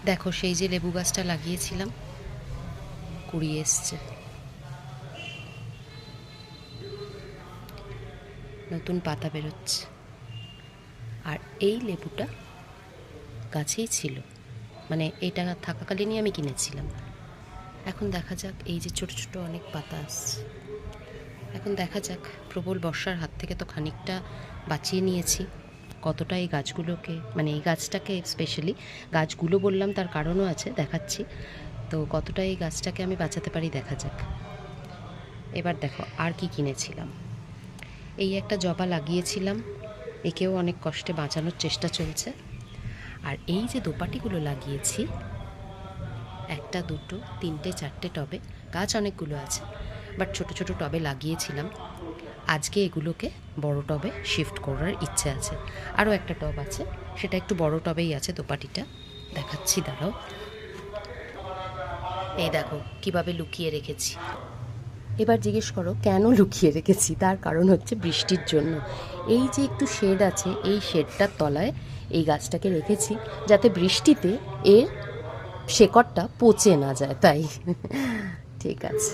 দেখো সেই যে লেবু গাছটা লাগিয়েছিলাম কুড়িয়ে এসছে, নতুন পাতা বেরোচ্ছে। আর এই লেবুটা গাছেই ছিল, মানে এটা থাকাকালীনই আমি কিনেছিলাম। এখন দেখা যাক, এই যে ছোট ছোট অনেক পাতা আসছে, এখন দেখা যাক। প্রবল বর্ষার হাত থেকে তো খানিকটা বাঁচিয়ে নিয়েছি। কতটা এই গাছগুলোকে, মানে এই গাছটাকে স্পেশালি, গাছগুলো বললাম তার কারণও আছে, দেখাচ্ছি। তো কতটা এই গাছটাকে আমি বাঁচাতে পারি দেখা যাক। এবার দেখো আর কি কিনেছিলাম। এই একটা জবা লাগিয়েছিলাম, একেও অনেক কষ্টে বাঁচানোর চেষ্টা চলছে। আর এই যে দোপাটিগুলো লাগিয়েছি, একটা দুটো তিনটে চারটে টবে, গাছ অনেকগুলো আছে, বাট ছোট ছোট টবে লাগিয়েছিলাম। আজকে এগুলোকে বড় টবে শিফট করার ইচ্ছে আছে। আরও একটা টব আছে, সেটা একটু বড় টবেই আছে দোপাটিটা, দেখাচ্ছি দাঁড়াও। এই দেখো কিভাবে লুকিয়ে রেখেছি। এবার জিজ্ঞেস করো কেন লুকিয়ে রেখেছি। তার কারণ হচ্ছে বৃষ্টির জন্য। এই যে একটু শেড আছে, এই শেডটার তলায় এই গাছটাকে রেখেছি, যাতে বৃষ্টিতে এর শেকড়টা পচে না যায়, তাই। ঠিক আছে।